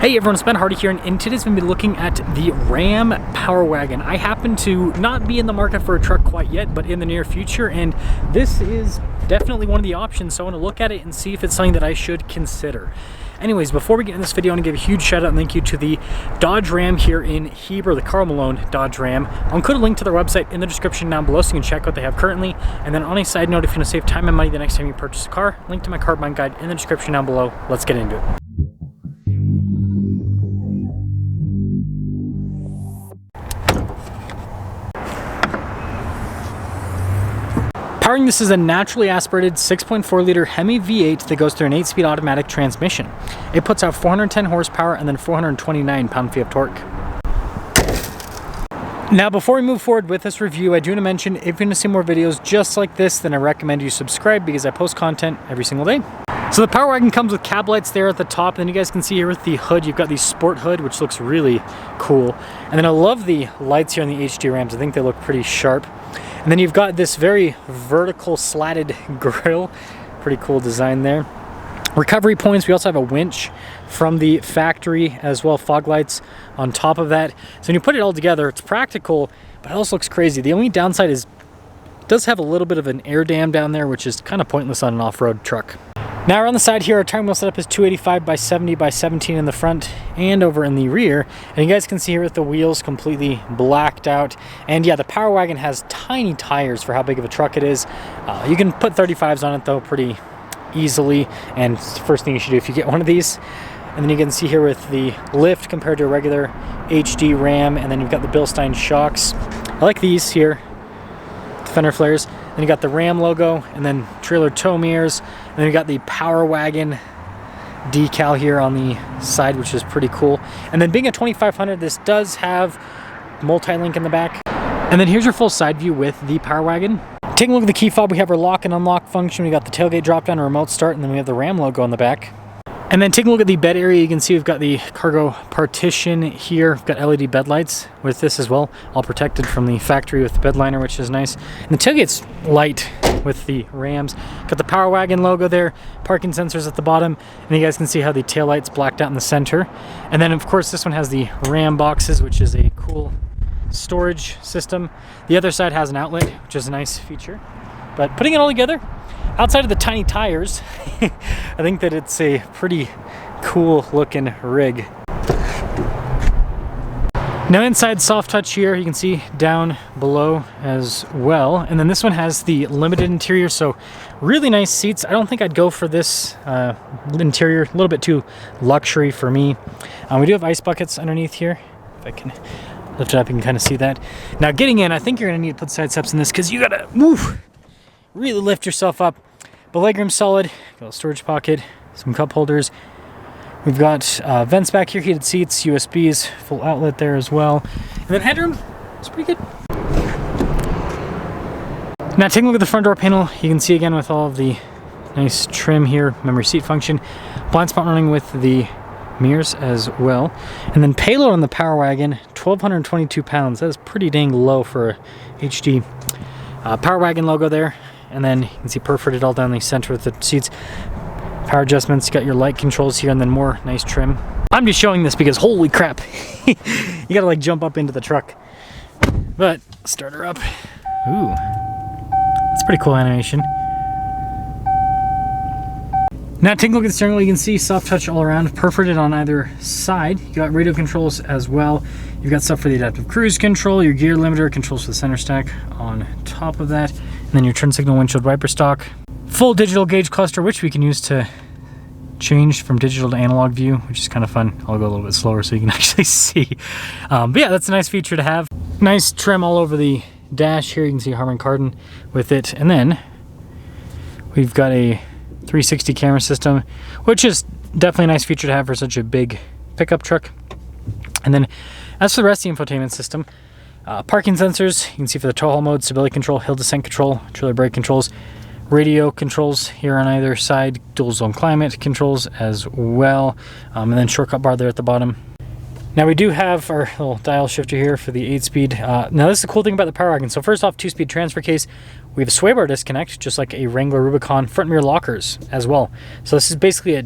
Hey everyone, it's Ben Hardy here, and in today's video, we're going to be looking at the Ram Power Wagon. I happen to not be in the market for a truck quite yet, but in the near future, and this is definitely one of the options, so I want to look at it and see if it's something that I should consider. Anyways, before we get into this video, I want to give a huge shout out and thank you to the Dodge Ram here in Heber, the Carl Malone Dodge Ram. I'll include a link to their website in the description down below so you can check what they have currently. And then on a side note, if you want to save time and money the next time you purchase a car, link to my car buying guide in the description down below. Let's get into it. Powering this is a naturally aspirated 6.4 liter Hemi V8 that goes through an 8-speed automatic transmission. It puts out 410 horsepower and then 429 pound-feet of torque. Now before we move forward with this review, I do want to mention if you want to see more videos just like this, then I recommend you subscribe because I post content every single day. So the Power Wagon comes with cab lights there at the top, and then you guys can see here with the hood, you've got the sport hood, which looks really cool. And then I love the lights here on the HD Rams. I think they look pretty sharp. And then you've got this very vertical slatted grille. Pretty cool design there. Recovery points, we also have a winch from the factory as well, fog lights on top of that. So when you put it all together, it's practical, but it also looks crazy. The only downside is it does have a little bit of an air dam down there, which is kind of pointless on an off-road truck. Now around the side here, our tire wheel setup is 285 by 70 by 17 in the front and over in the rear. And you guys can see here with the wheels completely blacked out. And yeah, the Power Wagon has tiny tires for how big of a truck it is. You can put 35s on it though pretty easily. And it's the first thing you should do if you get one of these. And then you can see here with the lift compared to a regular HD Ram. And then you've got the Bilstein shocks. I like these here, the fender flares. Then you got the Ram logo, and then trailer tow mirrors, and then you got the Power Wagon decal here on the side, which is pretty cool. And then being a 2500, this does have multi-link in the back. And then here's your full side view with the Power Wagon. Taking a look at the key fob, we have our lock and unlock function. We got the tailgate drop down, a remote start, and then we have the Ram logo on the back. And then taking a look at the bed area, you can see we've got the cargo partition here. We've got LED bed lights with this as well, all protected from the factory with the bed liner, which is nice. And the tailgate's light with the Rams. Got the Power Wagon logo there, parking sensors at the bottom, and you guys can see how the tail light's blacked out in the center. And then of course this one has the Ram boxes, which is a cool storage system. The other side has an outlet, which is a nice feature. But putting it all together, outside of the tiny tires, I think that it's a pretty cool looking rig. Now inside, soft touch here, you can see down below as well. And then this one has the limited interior, so really nice seats. I don't think I'd go for this interior, a little bit too luxury for me. We do have ice buckets underneath here. If I can lift it up, you can kind of see that. Now getting in, I think you're gonna need to put side steps in this because you gotta really lift yourself up. But legroom's solid, got a storage pocket, some cup holders. We've got vents back here, heated seats, USBs, full outlet there as well. And then headroom, it's pretty good. Now taking a look at the front door panel, you can see again with all of the nice trim here, memory seat function, blind spot running with the mirrors as well. And then payload on the Power Wagon, 1,222 pounds. That is pretty dang low for a HD. Power Wagon logo there. And then you can see perforated all down the center with the seats. Power adjustments, you got your light controls here, and then more nice trim. I'm just showing this because holy crap, you gotta like jump up into the truck. But start her up. Ooh, that's pretty cool animation. Now taking a look at the steering wheel, you can see soft touch all around, perforated on either side. You got radio controls as well. You've got stuff for the adaptive cruise control, your gear limiter, controls for the center stack on top of that. And then your turn signal windshield wiper stock. Full digital gauge cluster, which we can use to change from digital to analog view, which is kind of fun. I'll go a little bit slower so you can actually see. But yeah, that's a nice feature to have. Nice trim all over the dash here. You can see Harman Kardon with it. And then we've got a 360 camera system, which is definitely a nice feature to have for such a big pickup truck. And then as for the rest of the infotainment system, parking sensors, you can see for the tow haul mode, stability control, hill descent control, trailer brake controls, radio controls here on either side, dual zone climate controls as well, and then shortcut bar there at the bottom. Now we do have our little dial shifter here for the 8-speed. Now this is the cool thing about the Power Wagon. So first off, 2-speed transfer case. We have a sway bar disconnect, just like a Wrangler Rubicon, front mirror lockers as well. So this is basically a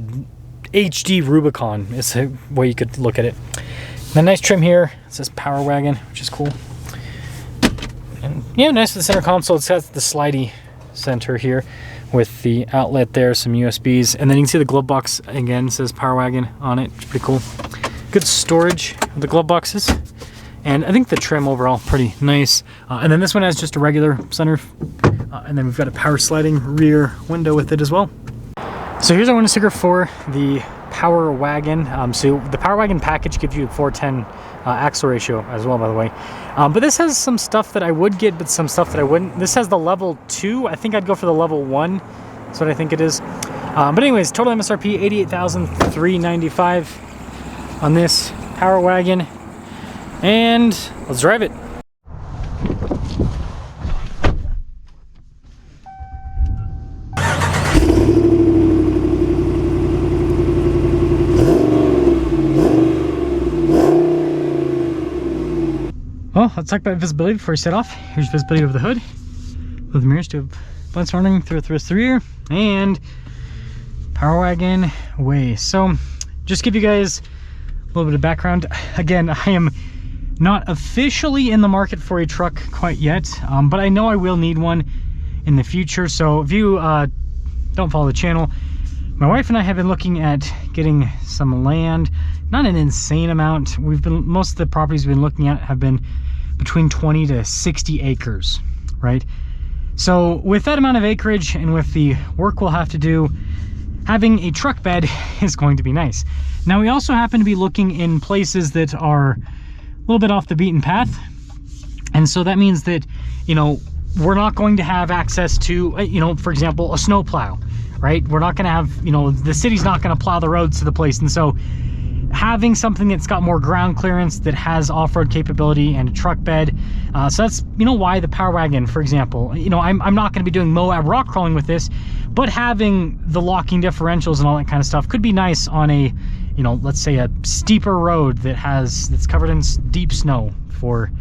HD Rubicon is the way you could look at it. And a nice trim here. It says Power Wagon, which is cool. And yeah, nice for the center console. It has the slidey center here with the outlet there, some USBs. And then you can see the glove box again, says Power Wagon on it. It's pretty cool. Good storage of the glove boxes. And I think the trim overall pretty nice. And then this one has just a regular sunroof. And then we've got a power sliding rear window with it as well. So here's our window sticker for the Power Wagon. So the Power Wagon package gives you a 4:10 axle ratio as well, by the way. But this has some stuff that I would get, but some stuff that I wouldn't. This has the level 2. I think I'd go for the level 1. That's what I think it is. But anyways, total MSRP $88,395 on this Power Wagon. And let's drive it. Well, let's talk about visibility before we set off. Here's visibility over the hood. With the mirrors to have blind warning through the rear and Power Wagon way. So just give you guys a little bit of background. Again, I am not officially in the market for a truck quite yet, but I know I will need one in the future. So if you don't follow the channel, my wife and I have been looking at getting some land. Not an insane amount. Most of the properties we've been looking at have been between 20 to 60 acres, right? So with that amount of acreage and with the work we'll have to do, having a truck bed is going to be nice. Now we also happen to be looking in places that are a little bit off the beaten path. And so that means that, you know, we're not going to have access to, you know, for example, a snow plow, right? We're not going to have, you know, the city's not going to plow the roads to the place. And so having something that's got more ground clearance, that has off-road capability and a truck bed. So that's, you know, why the Power Wagon, for example, you know, I'm not going to be doing Moab rock crawling with this, but having the locking differentials and all that kind of stuff could be nice on a, you know, let's say a steeper road that's covered in deep snow, for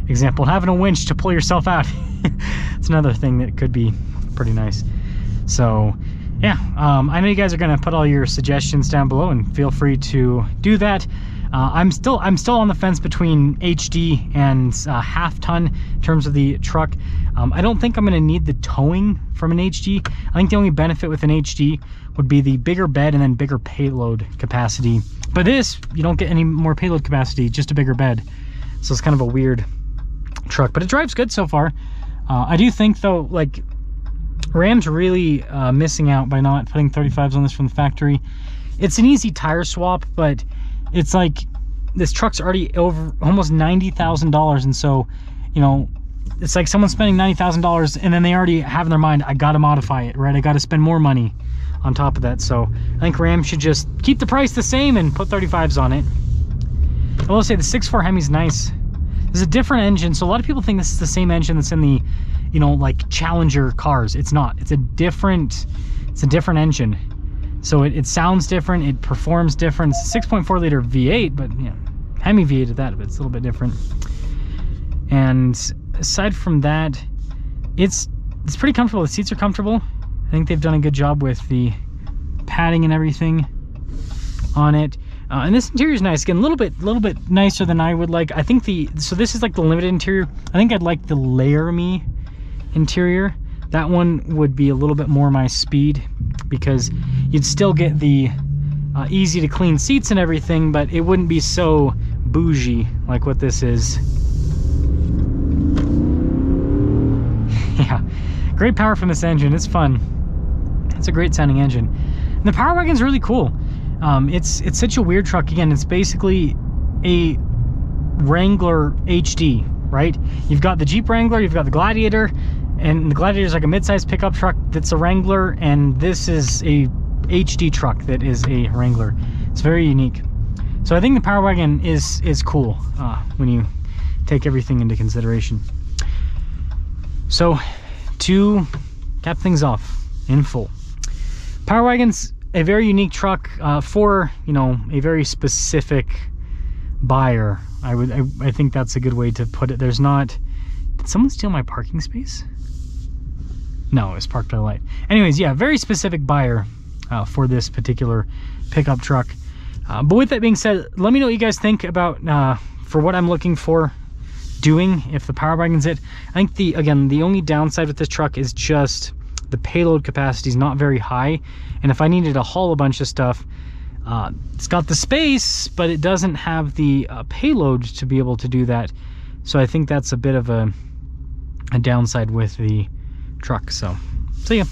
example. Having a winch to pull yourself out, it's another thing that could be pretty nice. So yeah, I know you guys are going to put all your suggestions down below, and feel free to do that. I'm still on the fence between HD and half-ton in terms of the truck. I don't think I'm going to need the towing from an HD. I think the only benefit with an HD would be the bigger bed and then bigger payload capacity. But this, you don't get any more payload capacity, just a bigger bed. So it's kind of a weird truck, but it drives good so far. I do think though, like, Ram's really missing out by not putting 35s on this from the factory. It's an easy tire swap, but it's like this truck's already over almost $90,000, and so, you know, it's like someone spending $90,000 and then they already have in their mind, I gotta modify it, right? I gotta spend more money on top of that. So I think Ram should just keep the price the same and put 35s on it. I will say the 6.4 Hemi's nice. There's a different engine, so a lot of people think this is the same engine that's in the, you know, like Challenger cars. It's not. It's a different engine. So it sounds different, it performs different. It's a 6.4 liter V8, but yeah, Hemi V8 at that, but it's a little bit different. And aside from that, it's pretty comfortable. The seats are comfortable. I think they've done a good job with the padding and everything on it. And this interior is nice. Again, a little bit nicer than I would like. I think so this is like the limited interior. I think I'd like the Layer Me interior. That one would be a little bit more my speed, because you'd still get the easy to clean seats and everything, but it wouldn't be so bougie like what this is. Yeah, great power from this engine. It's fun. It's a great sounding engine. And the Power Wagon's really cool. It's such a weird truck. Again, it's basically a Wrangler HD, right? You've got the Jeep Wrangler, you've got the Gladiator, and the Gladiator is like a mid-sized pickup truck that's a Wrangler, and this is a HD truck that is a Wrangler. It's very unique. So I think the Power Wagon is cool when you take everything into consideration. So to cap things off in full, Power Wagon's a very unique truck for, you know, a very specific buyer. I think that's a good way to put it. There's not... Did someone steal my parking space? No, it was parked by the light. Anyways, yeah, very specific buyer for this particular pickup truck. But with that being said, let me know what you guys think about for what I'm looking for doing if the Power Wagon's it. I think the only downside with this truck is just the payload capacity is not very high, and if I needed to haul a bunch of stuff, it's got the space, but it doesn't have the payload to be able to do that. So I think that's a bit of a downside with the truck. So yeah.